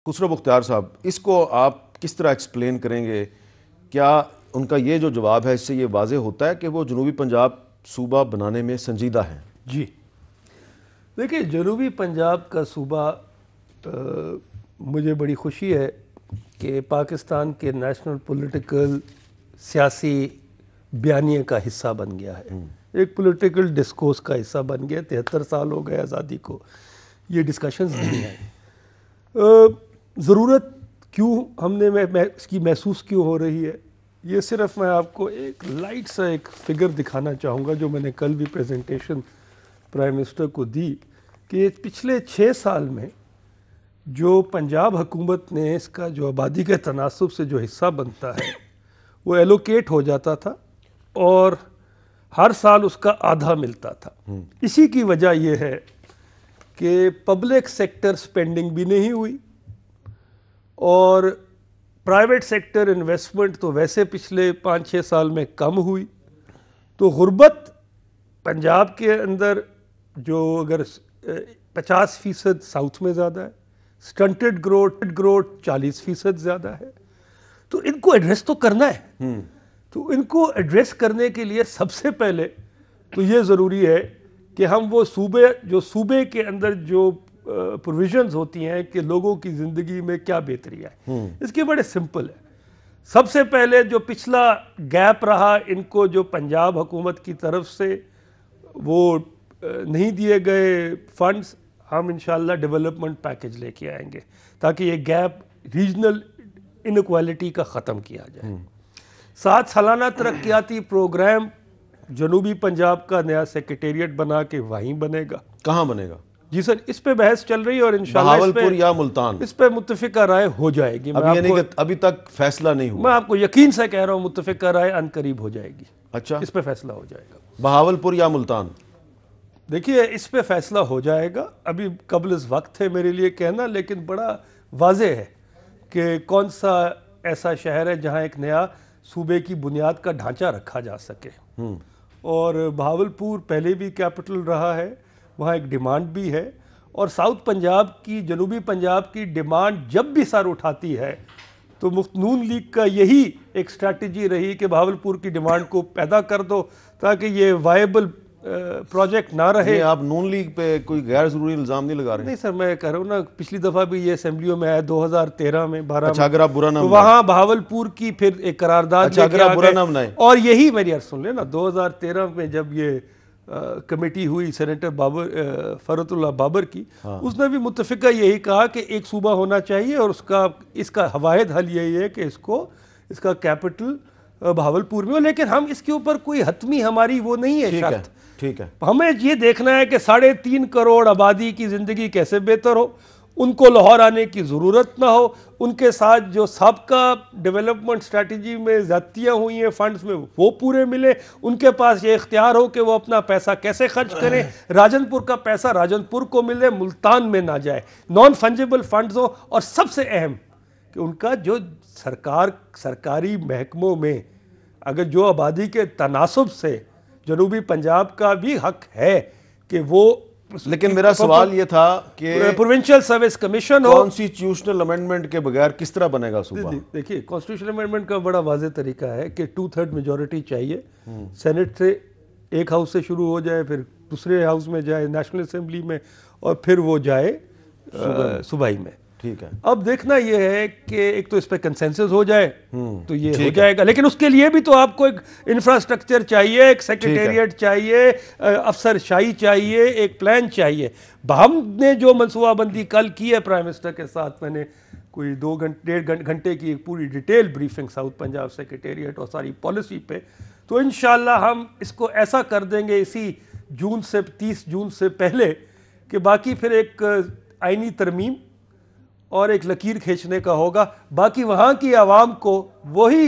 खुसरो मुख्तार साहब, इसको आप किस तरह एक्सप्लेन करेंगे? क्या उनका ये जो जवाब है इससे ये वाज़े होता है कि वो जनूबी पंजाब सूबा बनाने में संजीदा हैं? जी देखिए, जनूबी पंजाब का सूबा मुझे बड़ी खुशी है कि पाकिस्तान के नेशनल पॉलिटिकल सियासी बयानिए का हिस्सा बन गया है, एक पॉलिटिकल डिस्कोर्स का हिस्सा बन गया। 73 साल हो गए आज़ादी को, ये डिस्कशंस नहीं है। ज़रूरत क्यों हमने में इसकी महसूस क्यों हो रही है, ये सिर्फ मैं आपको एक लाइट सा एक फिगर दिखाना चाहूँगा जो मैंने कल भी प्रेजेंटेशन प्राइम मिनिस्टर को दी कि पिछले 6 साल में जो पंजाब हुकूमत ने इसका जो आबादी के तनासब से जो हिस्सा बनता है वो एलोकेट हो जाता था और हर साल उसका आधा मिलता था। इसी की वजह यह है कि पब्लिक सेक्टर स्पेंडिंग भी नहीं हुई और प्राइवेट सेक्टर इन्वेस्टमेंट तो वैसे पिछले 5-6 साल में कम हुई। तो गुर्बत पंजाब के अंदर जो अगर 50% साउथ में ज़्यादा है, स्टंटेड ग्रोथ 40% ज़्यादा है। तो इनको एड्रेस तो करना है। तो इनको एड्रेस करने के लिए सबसे पहले तो ये ज़रूरी है कि हम वो सूबे के अंदर जो प्रोविजंस होती हैं कि लोगों की ज़िंदगी में क्या बेहतरी है, इसके बड़े सिंपल है। सबसे पहले जो पिछला गैप रहा, इनको जो पंजाब हुकूमत की तरफ से वो नहीं दिए गए फंड्स, हम इंशाल्लाह डेवलपमेंट पैकेज लेके आएंगे ताकि ये गैप रीजनल इनक्वालिटी का ख़त्म किया जाए। 7 सालाना तरक्याती प्रोग्राम जनूबी पंजाब का नया सेक्रेटेरिएट बना के वहीं बनेगा। कहाँ बनेगा? जी सर, इस पे बहस चल रही है और इंशाल्लाह बहावलपुर या मुल्तान, इस पे मुत्तफिका राय हो जाएगी। अभी तक फैसला नहीं हुआ। मैं आपको यकीन से कह रहा हूँ मुत्तफिका राय अनकरीब हो जाएगी। अच्छा, इस पे फैसला हो जाएगा। बहावलपुर या मुल्तान? देखिए, इस पे फैसला हो जाएगा। अभी कबल इस वक्त है मेरे लिए कहना, लेकिन बड़ा वाज़ेह है कि कौन सा ऐसा शहर है जहाँ एक नया सूबे की बुनियाद का ढांचा रखा जा सके। और बहावलपुर पहले भी कैपिटल रहा है, वहाँ एक डिमांड भी है और साउथ पंजाब की, जनूबी पंजाब की डिमांड जब भी सर उठाती है तो नून लीग का यही एक स्ट्रैटेजी रही कि बहावलपुर की डिमांड को पैदा कर दो ताकि ये वायबल प्रोजेक्ट ना रहे। आप नून लीग पे कोई गैर जरूरी इल्जाम नहीं लगा रहे? नहीं सर, मैं कह रहा हूँ ना, पिछली दफ़ा भी ये असेंबलियों में आया 2013 में 12 अच्छा, अगर आप बुरा ना तो वहाँ बहावलपुर की फिर एक करारदाद अगर आप बुरा ना बनाए। और यही मेरी अर्ज सुन लेना, 2013 में जब ये कमेटी हुई सेनेटर फरतुल्लाह बाबर की, उसने भी मुत्तफिका यही कहा कि एक सूबा होना चाहिए और इसका हवायद हल यही है कि इसका कैपिटल बहावलपुर में हो। लेकिन हम इसके ऊपर कोई हतमी हमारी वो नहीं है शर्त। ठीक है, हमें ये देखना है कि 3.5 करोड़ आबादी की ज़िंदगी कैसे बेहतर हो, उनको लाहौर आने की ज़रूरत ना हो, उनके साथ जो सबका डेवलपमेंट स्ट्रैटेजी में ज़्यादतियाँ हुई हैं फंड्स में वो पूरे मिले, उनके पास ये इख्तियार हो कि वो अपना पैसा कैसे खर्च करें, राजनपुर का पैसा राजनपुर को मिले, मुल्तान में ना जाए, नॉन फंजिबल फंड्स हो। और सबसे अहम कि उनका जो सरकारी महकमों में अगर जो आबादी के तनासब से जनूबी पंजाब का भी हक है कि वो, लेकिन मेरा सवाल ये था कि प्रोविंशियल सर्विस कमीशन हो। कॉन्स्टिट्यूशनल अमेंडमेंट के बगैर किस तरह बनेगा सूबा? देखिए, कॉन्स्टिट्यूशनल अमेंडमेंट का बड़ा वाज़ेह तरीका है कि 2/3 मेजॉरिटी चाहिए। सेनेट से एक हाउस से शुरू हो जाए, फिर दूसरे हाउस में जाए, नेशनल असेंबली में, और फिर वो जाए सूबाई में। ठीक है। अब देखना यह है कि एक तो इस पे कंसेंसस हो जाए तो ये हो जाएगा, लेकिन उसके लिए भी तो आपको एक इंफ्रास्ट्रक्चर चाहिए, एक सेक्रेटेरिएट चाहिए, अफसरशाही चाहिए, एक प्लान चाहिए। हमने जो मनसूबाबंदी कल की है प्राइम मिनिस्टर के साथ, मैंने कोई 1.5 घंटे की एक पूरी detail briefing south Punjab secretariat और सारी पॉलिसी पे, तो इंशाल्लाह हम इसको ऐसा कर देंगे इसी 30 जून से पहले कि बाकी फिर एक आईनी तरमीम और एक लकीर खींचने का होगा। बाकी वहाँ की आवाम को वही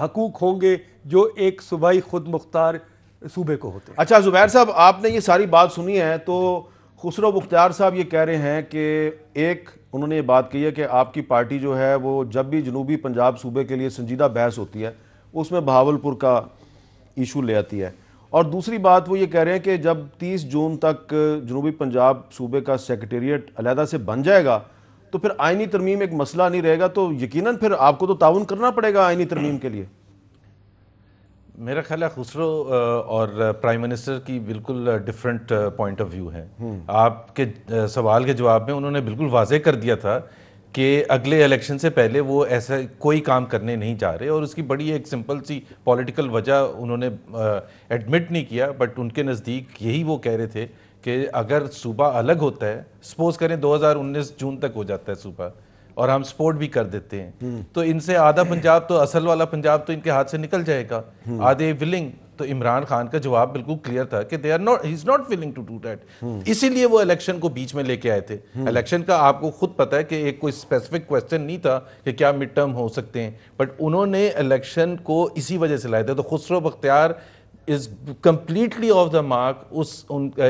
हकूक होंगे जो एक सूबाई खुद मुख्तार सूबे को होते हैं। अच्छा जुबैर साहब, आपने ये सारी बात सुनी है तो खुसरो मुख्तार साहब ये कह रहे हैं कि एक उन्होंने ये बात कही है कि आपकी पार्टी जो है वो जब भी जनूबी पंजाब सूबे के लिए संजीदा बहस होती है उसमें बहावलपुर का इशू ले आती है, और दूसरी बात वो ये कह रहे हैं कि जब 30 जून तक जनूबी पंजाब सूबे का सेक्रेटेरिएट अलहदा से बन जाएगा तो फिर आईनी तरमीम एक मसला नहीं रहेगा, तो यकीनन फिर आपको तो ताउन करना पड़ेगा आईनी तरमीम के लिए। मेरा ख्याल है खुसरो और प्राइम मिनिस्टर की बिल्कुल डिफरेंट पॉइंट ऑफ व्यू है। आपके सवाल के जवाब में उन्होंने बिल्कुल वाज़ेह कर दिया था कि अगले इलेक्शन से पहले वो ऐसा कोई काम करने नहीं जा रहे, और उसकी बड़ी एक सिंपल सी पॉलिटिकल वजह उन्होंने एडमिट नहीं किया, बट उनके नज़दीक यही वो कह रहे थे कि अगर सूबा अलग होता है, सपोज करें 2019 जून तक हो जाता है सूबा और हम सपोर्ट भी कर देते हैं, तो इनसे आधा पंजाब तो असल वाला पंजाब तो इनके हाथ से निकल जाएगा, आधे विलिंग। तो इमरान खान का जवाब बिल्कुल क्लियर था कि they are not, he is not willing to do that. इसीलिए वो इलेक्शन को बीच में लेके आए थे। इलेक्शन का आपको खुद पता है कि एक कोई स्पेसिफिक क्वेश्चन नहीं था कि क्या मिड टर्म हो सकते हैं, बट उन्होंने इलेक्शन को इसी वजह से लाए थे। तो Khusro Bakhtiyar is completely of the mark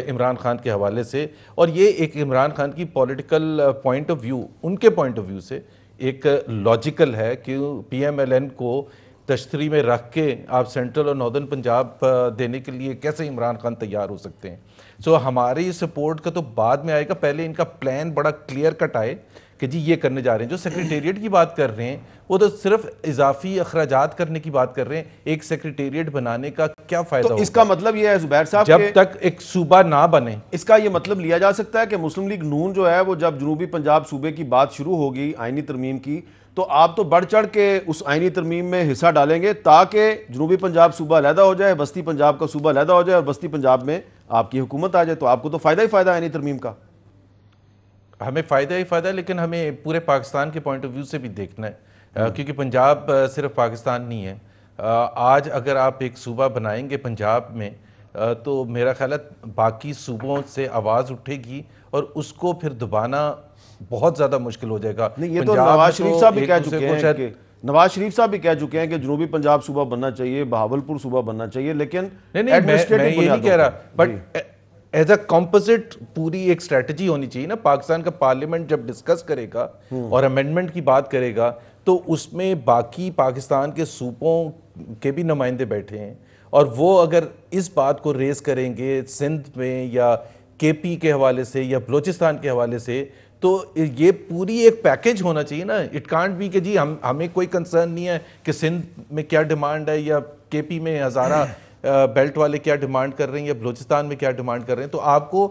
Imran Khan के हवाले से, और ये एक इमरान खान की पॉलिटिकल पॉइंट ऑफ व्यू, उनके पॉइंट ऑफ व्यू से एक लॉजिकल है कि PMLN को तश्तरी में रख के आप सेंट्रल और नॉर्दर्न पंजाब देने के लिए कैसे इमरान खान तैयार हो सकते हैं। सो हमारी सपोर्ट का तो बाद में आएगा, पहले इनका प्लान बड़ा क्लियर कट आए कि जी ये करने जा रहे हैं। जो सेक्रेटेरिएट की बात कर रहे हैं वो तो सिर्फ इजाफी अखराजात करने की बात कर रहे हैं। एक सेक्रेटेरिएट बनाने का क्या फायदा? तो इसका मतलब ये है जुबैर साहब, जब तक एक सूबा ना बने, इसका ये मतलब लिया जा सकता है कि मुस्लिम लीग नून जो है वो जब जनूबी पंजाब सूबे की बात शुरू होगी आईनी तरमीम की, तो आप तो बढ़ चढ़ के उस आईनी तरमीम में हिस्सा डालेंगे ताकि जनूबी पंजाब सूबा अलहदा हो जाए, वस्ती पंजाब का सूबा अलहदा हो जाए और वस्ती पंजाब में आपकी हुकूमत आ जाए। तो आपको तो फायदा ही फायदा आईनी तरमीम का। हमें फ़ायदा ही फ़ायदा है, लेकिन हमें पूरे पाकिस्तान के पॉइंट ऑफ व्यू से भी देखना है, क्योंकि पंजाब सिर्फ पाकिस्तान नहीं है। आज अगर आप एक सूबा बनाएंगे पंजाब में, तो मेरा ख्याल है बाकी सूबों से आवाज़ उठेगी और उसको फिर दबाना बहुत ज़्यादा मुश्किल हो जाएगा। नहीं, ये तो नवाज शरीफ साहब भी कह चुके हैं कि नवाज शरीफ साहब भी कह चुके हैं कि जनूबी पंजाब सूबा बनना चाहिए, बहावलपुर सूबा बनना चाहिए, लेकिन नहीं, मैं ये नहीं कह रहा, बट एज अ कॉम्पोजिट पूरी एक स्ट्रेटजी होनी चाहिए ना। पाकिस्तान का पार्लियामेंट जब डिस्कस करेगा और अमेंडमेंट की बात करेगा, तो उसमें बाकी पाकिस्तान के सूबों के भी नुमाइंदे बैठे हैं, और वो अगर इस बात को रेस करेंगे सिंध में या KP के हवाले से या बलोचिस्तान के हवाले से, तो ये पूरी एक पैकेज होना चाहिए ना। इट कांट बी कि जी हमें कोई कंसर्न नहीं है कि सिंध में क्या डिमांड है या KP में हज़ारा बेल्ट वाले क्या डिमांड कर रहे हैं या बलूचिस्तान में क्या डिमांड कर रहे हैं। तो आपको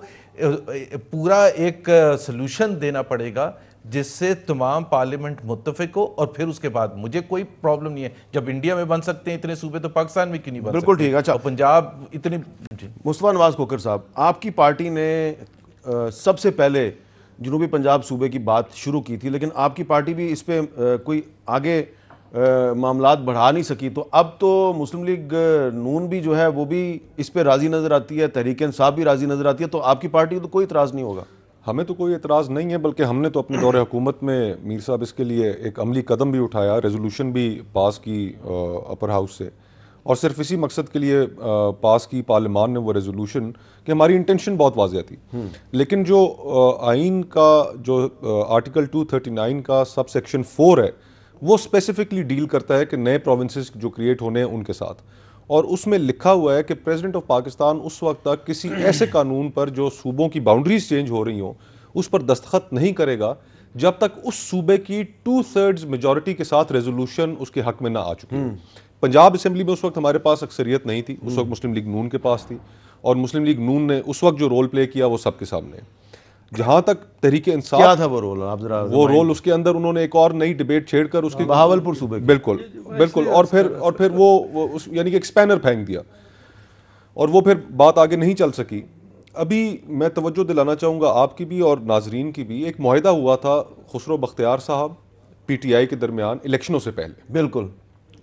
पूरा एक सलूशन देना पड़ेगा जिससे तमाम पार्लियामेंट मुत्तफिक हो, और फिर उसके बाद मुझे कोई प्रॉब्लम नहीं है। जब इंडिया में बन सकते हैं इतने सूबे, तो पाकिस्तान में क्यों नहीं बन सकते? बिल्कुल ठीक है। अच्छा, पंजाब इतने। मुस्तफा नवाज खोखर साहब, आपकी पार्टी ने सबसे पहले जनूबी पंजाब सूबे की बात शुरू की थी, लेकिन आपकी पार्टी भी इस पे कोई आगे मामलात बढ़ा नहीं सकी। तो अब तो मुस्लिम लीग नून भी जो है वो भी इस पे राजी नजर आती है, तहरीक इंसाफ भी राजी नजर आती है, तो आपकी पार्टी को तो कोई इतराज़ नहीं होगा? हमें तो कोई एतराज़ नहीं है, बल्कि हमने तो अपने दौरे हुकूमत में मीर साहब इसके लिए एक अमली कदम भी उठाया, रेजोल्यूशन भी पास की अपर हाउस से, और सिर्फ इसी मकसद के लिए पास की पार्लियामान ने वो रेजोल्यूशन कि हमारी इंटेंशन बहुत वाज़ेह थी। लेकिन जो आइन का जो आर्टिकल 239 का सब सेक्शन 4 है, वो स्पेसिफिकली डील करता है कि नए प्रोविंसेस जो क्रिएट होने हैं उनके साथ, और उसमें लिखा हुआ है कि प्रेसिडेंट ऑफ पाकिस्तान उस वक्त तक किसी ऐसे कानून पर जो सूबों की बाउंड्रीज चेंज हो रही हों उस पर दस्तखत नहीं करेगा जब तक उस सूबे की 2/3 मेजॉरिटी के साथ रेजोल्यूशन उसके हक में ना आ चुकी है। पंजाब असेंबली में उस वक्त हमारे पास अक्सरियत नहीं थी, उस वक्त मुस्लिम लीग नून के पास थी, और मुस्लिम लीग नून ने उस वक्त जो रोल प्ले किया वो सबके सामने। जहां तक तहरीक इंसाफ, क्या था वो रोल? आप जरा वो रोल उसके अंदर उन्होंने एक और नई डिबेट छेड़कर उसकी बहावलपुर सूबे, बिल्कुल बिल्कुल, और फिर वो यानी कि एक स्पैनर फेंक दिया, और वो फिर बात आगे नहीं चल सकी। अभी मैं तवज्जो दिलाना चाहूँगा आपकी भी और नाजरीन की भी, एक मुआहिदा हुआ था खुसरो बख्तियार साहब PTI के दरमियान इलेक्शनों से पहले, बिल्कुल,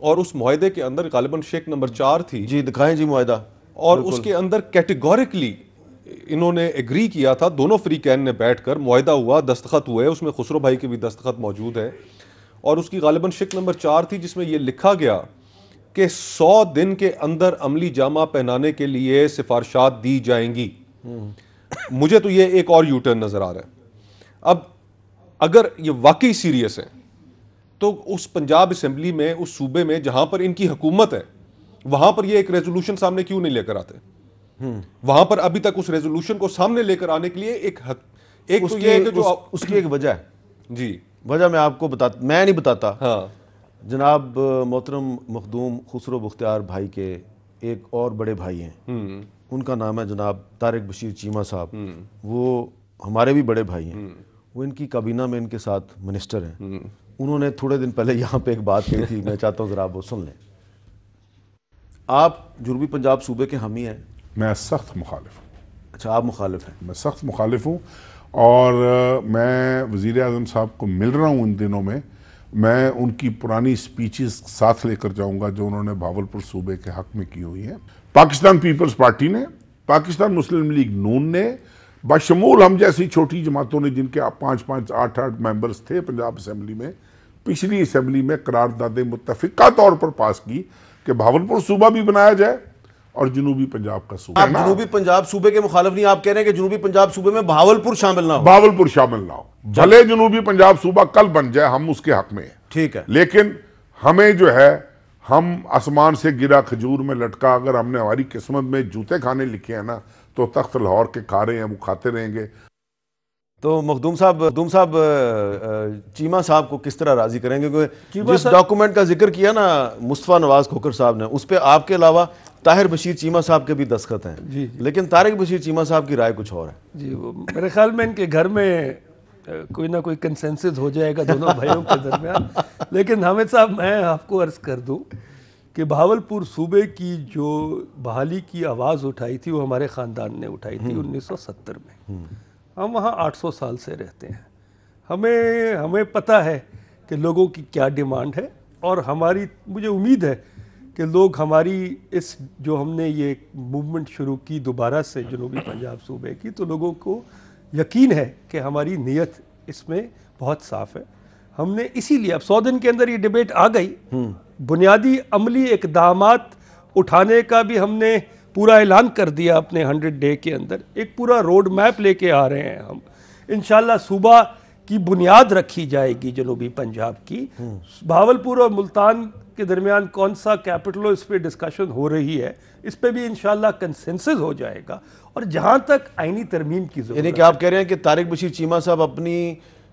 और उस मुआहिदे के अंदर गालिबन शेख नंबर 4 थी। जी दिखाएं जी मुआहिदा। और उसके अंदर कैटेगोरिकली इन्होंने एग्री किया था, दोनों फ्रीकैन ने बैठकर मुआहिदा हुआ, दस्तखत हुए, उसमें खुसरो भाई के भी दस्तखत मौजूद है, और उसकी गालिबन शिक नंबर 4 थी जिसमें यह लिखा गया कि 100 दिन के अंदर अमली जामा पहनाने के लिए सिफारिशात दी जाएंगी। मुझे तो ये एक और यूटर्न नजर आ रहा है। अब अगर ये वाकई सीरियस है तो उस पंजाब असेंबली में, उस सूबे में जहां पर इनकी हुकूमत है, वहां पर ये एक रेजोल्यूशन सामने क्यों नहीं लेकर आते? वहां पर अभी तक उस रेजोल्यूशन को सामने लेकर आने के लिए एक तो ये है कि जो उसकी एक वजह है जी, वजह मैं नहीं बताता। हाँ, जनाब मोहतरम मखदूम खुसरो बुख्तियार भाई के एक और बड़े भाई हैं, उनका नाम है जनाब तारिक बशीर चीमा साहब। वो हमारे भी बड़े भाई हैं, वो इनकी काबीना में इनके साथ मिनिस्टर हैं। उन्होंने थोड़े दिन पहले यहाँ पे एक बात कही थी, मैं चाहता हूँ ज़रा आप वो सुन लें। आप जनूबी पंजाब सूबे के हामी हैं? मैं सख्त मुखालिफ हूँ। अच्छा, आप मुखालिफ हैं? मैं सख्त मुखालिफ हूँ और मैं वज़ीर आज़म साहब को मिल रहा हूँ इन दिनों में। मैं उनकी पुरानी स्पीचेस साथ लेकर जाऊँगा जो उन्होंने भावलपुर सूबे के हक़ में की हुई हैं। पाकिस्तान पीपल्स पार्टी ने, पाकिस्तान मुस्लिम लीग नून ने, बशमूल हम जैसी छोटी जमातों ने जिनके 5-5, 8-8 मेंबर्स थे पंजाब असम्बली में, पिछली असम्बली में करारदादे मुत्तफ़िका तौर पर पास की कि भावलपुर सूबा भी बनाया जाए और जनूबी पंजाब का सूबा। आप जनूबी पंजाब सूबे के मुखालिफ नहीं, आप कह रहे हैं कि जनूबी पंजाब सूबे में भावलपुर शामिल ना हो। भावलपुर शामिल ना हो, भले जनूबी पंजाब सूबा कल बन जाए, हम उसके हक में हैं। ठीक है, लेकिन हमें जो है, हम आसमान से गिरा खजूर में लटका, अगर हमने हमारी किस्मत में जूते खाने लिखे हैं ना, तो तख्त लाहौर के खा रहे हैं, वो खाते रहेंगे। तो मखदूम साहब चीमा साहब को किस तरह राजी करेंगे? क्योंकि जिस डॉक्यूमेंट का जिक्र किया ना मुस्तफ़ा नवाज खोखर साहब ने, उस पर आपके अलावा ताहिर बशीर चीमा साहब के भी दस्तखत हैं जी, लेकिन तारिक बशीर चीमा साहब की राय कुछ और है। जी, वो मेरे ख्याल में इनके घर में कोई ना कोई कंसेंसस हो जाएगा दोनों भाइयों के दरमियान। लेकिन हामिद साहब, मैं आपको अर्ज़ कर दूं कि भावलपुर सूबे की जो बहाली की आवाज़ उठाई थी वो हमारे ख़ानदान ने उठाई थी 1970 में। हम वहाँ 800 साल से रहते हैं, हमें पता है कि लोगों की क्या डिमांड है, और मुझे उम्मीद है कि लोग हमारी इस जो हमने ये मूवमेंट शुरू की दोबारा से जनूबी पंजाब सूबे की, तो लोगों को यकीन है कि हमारी नीयत इसमें बहुत साफ़ है। हमने इसीलिए अब 100 दिन के अंदर ये डिबेट आ गई, बुनियादी अमली इक़दामात उठाने का भी हमने पूरा ऐलान कर दिया अपने 100 डे के अंदर। एक पूरा रोड मैप लेके आ रहे हैं हम। इंशाल्लाह सूबा की बुनियाद रखी जाएगी जनूबी पंजाब की। भावलपुर और मुल्तान के दरमियान कौन सा कैपिटल हो, इस पर डिस्कशन हो रही है, इस पर भी इंशाल्लाह कंसेंसस हो जाएगा। और जहाँ तक आईनी तरमीम की ज़रूरत, यानी कि आप कह रहे हैं कि तारिक बशीर चीमा साहब अपनी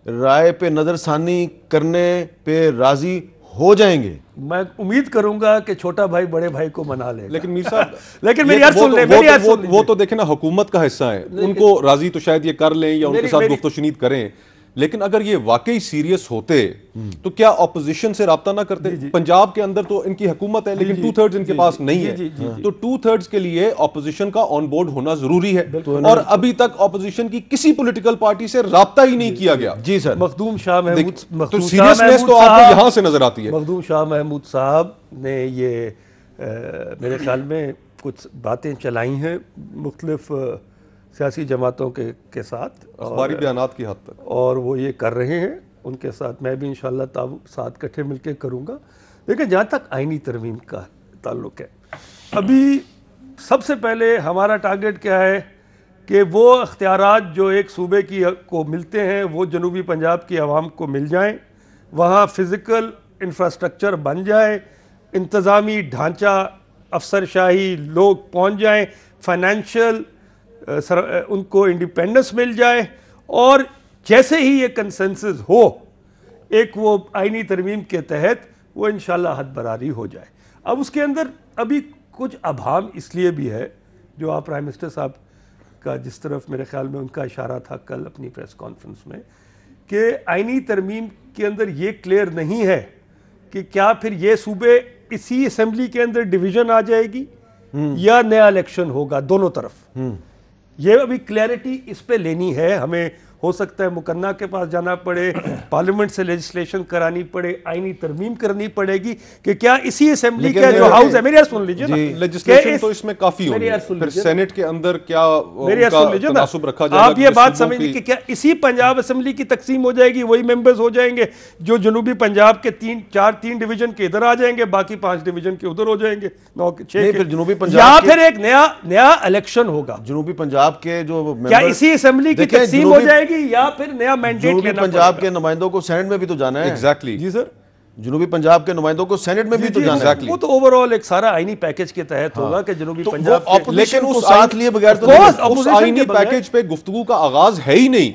राय पे नज़रसानी करने पे राज़ी हो जाएंगे। मैं उम्मीद करूंगा कि छोटा भाई बड़े भाई को मना ले। लेकिन मीर साहब लेकिन मेरी यार सुन ले, वो तो देखें ना, हुकूमत का हिस्सा है, उनको राजी तो शायद ये कर लें या उनके साथ गुफ्तशुनीद करें, लेकिन अगर ये वाकई सीरियस होते तो क्या ऑपोजिशन से राब्ता ना करते? पंजाब के अंदर तो इनकी हुकूमत है लेकिन 2/3 इनके पास नहीं है, तो 2/3 के लिए ऑपोजिशन का ऑन बोर्ड होना जरूरी है। और अभी तक ऑपोजिशन की किसी पॉलिटिकल पार्टी से राब्ता ही नहीं किया गया। जी सर, मखदूम शाह महमूद, तो सीरियसनेस तो आपको यहां से नजर आती है। मखदूम शाह महमूद साहब ने ये मेरे ख्याल में कुछ बातें चलाई हैं मुख्तलिफ सियासी जमातों के साथ, अखबारी बयानात की हद तक, और वो ये कर रहे हैं। उनके साथ मैं भी इंशाल्लाह साथ इकट्ठे मिलकर करूँगा। लेकिन जहाँ तक आईनी तरमीम का ताल्लुक है, अभी सबसे पहले हमारा टारगेट क्या है कि वो अख्तियारात जो एक सूबे को मिलते हैं वो जनूबी पंजाब की आवाम को मिल जाएं, वहाँ फ़िज़िकल इंफ्रास्ट्रक्चर बन जाए, इंतज़ामी ढांचा, अफसरशाही लोग पहुँच जाएं, फाइनेंशियल उनको इंडिपेंडेंस मिल जाए, और जैसे ही ये कंसेंसस हो एक वो आईनी तरमीम के तहत वो इंशाल्लाह हद बरारी हो जाए। अब उसके अंदर अभी कुछ अभाम इसलिए भी है, जो आप प्राइम मिनिस्टर साहब का जिस तरफ मेरे ख्याल में उनका इशारा था कल अपनी प्रेस कॉन्फ्रेंस में, कि आईनी तरमीम के अंदर ये क्लियर नहीं है कि क्या फिर ये सूबे इसी असेंबली के अंदर डिवीज़न आ जाएगी या नया इलेक्शन होगा, दोनों तरफ। ये अभी क्लैरिटी इस पे लेनी है हमें। हो सकता है मुकन्ना के पास जाना पड़े, पार्लियामेंट से लेजिस्लेशन करानी पड़े, आईनी तरमीम करनी पड़ेगी कि क्या इसी असेंबली का जो हाउस है, मेरी यार सुन लीजिए ना, लेजिस्लेशन तो इसमें काफी होगी, फिर सेनेट के अंदर क्या मेरी यार सुन लीजिए ना, आप ये बात समझिए कि क्या इसी पंजाब असेंबली की तकसीम हो जाएगी, वही मेंबर्स हो जाएंगे जो जनूबी पंजाब के 3 डिवीजन के इधर आ जाएंगे, बाकी 5 डिवीजन के उधर हो जाएंगे, 9 के 6 के, जनूबी पंजाब, या फिर एक नया इलेक्शन होगा जनूबी पंजाब के जो क्या इसी असेंबली की तकसीम हो जाएगी या फिर नया मैंडेट लेना? पंजाब के नुमाइंदों को सेनेट में भी तो जाना है। एग्जैक्टली जी सर, जनूबी पंजाब के नुमाइंदों को सेनेट में भी तो जाना है। वो तो ओवरऑल एक सारा आईनी पैकेज के तहत होगा कि जनूबी पंजाब, लेकिन उस साथ लिए बगैर उस आईनी पैकेज पे गुफ्तगू का आगाज है ही नहीं,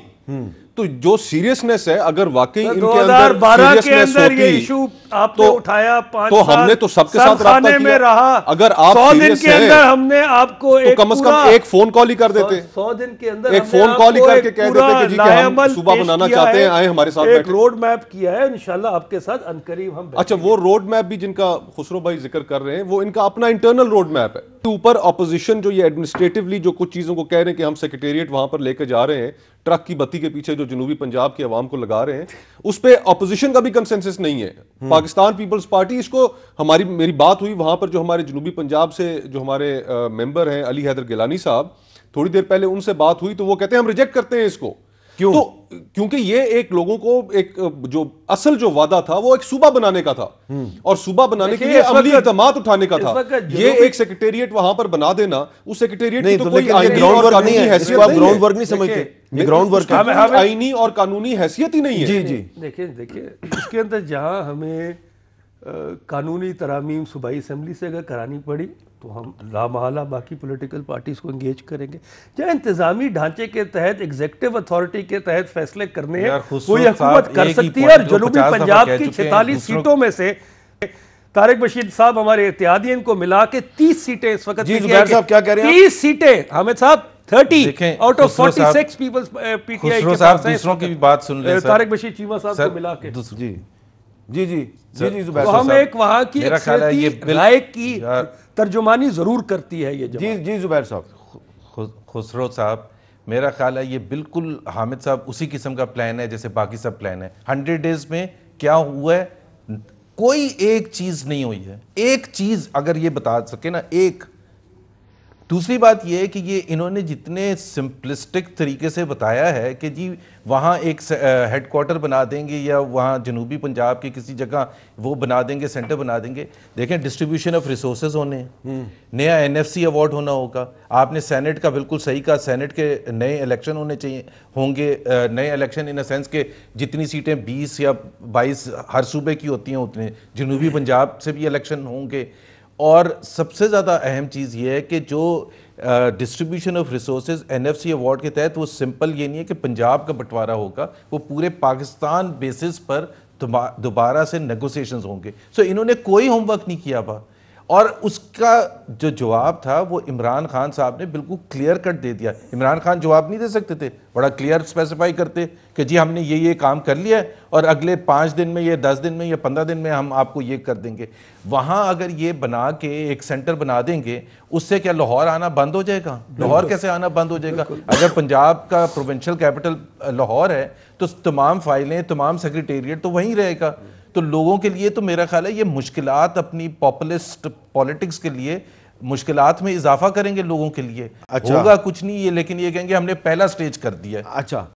तो जो सीरियसनेस है, अगर वाकई तो इनके 2012 अंदर के अंदर ये होती, इशू आपने तो- उठाया, 5 तो हमने तो सबके साथ राब्ता में किया। रहा। अगर आप 100 दिन serious के हैं, अंदर हमने आपको तो एक कम से कम पूरा- एक फोन कॉल ही कर देते। 100 दिन के अंदर एक हमने फोन कॉल ही आपको करके एक कह पूरा देते कि जी कि हम लायबल सूबा पेश बनाना किया चाहते हैं, है, आए हमारे साथ एक बैठे। रोड मैप किया है, इंशाल्लाह आपके साथ अनकरीब हम अच्छा, वो रोड मैप भी जिनका खुसरो भाई जिक्र कर रहे हैं, वो इनका अपना इंटरनल रोड मैप है। तो ऊपर ऑपोजिशन जो ये एडमिनिस्ट्रेटिवली जो कुछ चीजों को कह रहे हैं कि हम सेक्रेटेरिएट वहां पर लेकर जा रहे हैं, ट्रक की बत्ती के पीछे जो जनूबी पंजाब की आवाम को लगा रहे हैं, उस पे ऑपोजिशन का भी कंसेंसस नहीं है। पाकिस्तान पीपल्स पार्टी इसको, मेरी बात हुई वहां पर जो हमारे जनूबी पंजाब से जो हमारे मेंबर हैं अली हैदर गिलानी साहब, थोड़ी देर पहले उनसे बात हुई तो वो कहते हैं हम रिजेक्ट करते हैं इसको। क्यों? तो क्योंकि ये एक लोगों को एक जो असल जो वादा था वो एक सूबा बनाने का था, और सूबा बनाने के लिए अमली इक़दामात उठाने का था। ये एक सेक्रेटेरिएट वहां पर बना देना, उस सेक्रेटेरिएट की नहीं तो तो कोई लेकिन ये आईनी ग्राउंड और वर्क नहीं कानूनी है, हैसियत इसको आप नहीं ग्राउंड है। वर्क नहीं समझते, ये ग्राउंड वर्क है। कोई आईनी और कानूनी हैसियत ही नहीं है। जी जी देखिए इसके अंदर जहां हमें कानूनी तरामीम सूबाई असम्बली से अगर करानी पड़ी तो हम लामहला बाकी पॉलिटिकल पार्टीज को एंगेज करेंगे। जहाँ इंतजामी ढांचे के तहत एग्जीक्यूटिव अथॉरिटी के तहत फैसले करने हैं वो ये हुकूमत कर सकती है। और जनूबी पंजाब की 46 सीटों में से तारिक बशीर साहब हमारे इत्तेहादियन को मिला के 30 सीटें इस वक्त जी, जुबैर साहब क्या कह रहे हैं? 30 सीटें हामिद साहब 30 देखें, आउट ऑफ खुसरो साहब- 46 पीपल्स पीटीआई खुसरो के साहब पास हैं इस दूसरों की वक्त। भी बात सुन रहे हैं सर। तारिक बशीर चीमा साहब सर, को मिला के जी जी जी जी जी जुबैर तो साहब। हम एक वहां की मेरा ख्याल है ये अक्सरियती राय की यार- तर्जुमानी जरूर करती है ये जी जमात। जी जुबैर साहब। खुसरो साहब, मेरा ख्याल है ये बिल्कुल हामिद साहब उसी किस्म का प्लान है जैसे बाकी सब प्लान है। 100 डेज में क्या हुआ है? कोई एक चीज नहीं हुई है। एक चीज अगर ये बता सके ना, एक। दूसरी बात ये है कि ये इन्होंने जितने सिंपलिस्टिक तरीके से बताया है कि जी वहाँ एक हेडक्वार्टर बना देंगे या वहाँ जनूबी पंजाब की किसी जगह वो बना देंगे, सेंटर बना देंगे। देखें, डिस्ट्रीब्यूशन ऑफ रिसोर्सेज होने हैं, नया एनएफसी अवार्ड होना होगा। आपने सेनेट का बिल्कुल सही कहा, सेनेट के नए इलेक्शन होने चाहिए होंगे। नए इलेक्शन इन अ सेंस के जितनी सीटें 20 या 22 हर सूबे की होती हैं उतने जनूबी पंजाब से भी इलेक्शन होंगे। और सबसे ज़्यादा अहम चीज़ ये है कि जो distribution of resources NFC award के तहत वो सिंपल ये नहीं है कि पंजाब का बंटवारा होगा, वो पूरे पाकिस्तान बेसिस पर दोबारा से नेगोशिएशंस होंगे। सो इन्होंने कोई होमवर्क नहीं किया हुआ, और उसका जो जवाब था वो इमरान खान साहब ने बिल्कुल क्लियर कट दे दिया। इमरान खान जवाब नहीं दे सकते थे, बड़ा क्लियर स्पेसिफाई करते कि जी हमने ये काम कर लिया है और अगले 5 दिन में या 10 दिन में या 15 दिन में हम आपको ये कर देंगे। वहाँ अगर ये बना के एक सेंटर बना देंगे, उससे क्या लाहौर आना बंद हो जाएगा? लाहौर कैसे आना बंद हो जाएगा? अगर पंजाब का प्रोविंशियल कैपिटल लाहौर है तो तमाम फाइलें, तमाम सेक्रेटेरिएट तो वहीं रहेगा। तो लोगों के लिए तो मेरा ख्याल है ये मुश्किलात अपनी पॉपुलिस्ट पॉलिटिक्स के लिए मुश्किलात में इजाफा करेंगे लोगों के लिए। अच्छा। होगा कुछ नहीं ये, लेकिन ये कहेंगे हमने पहला स्टेज कर दिया। अच्छा।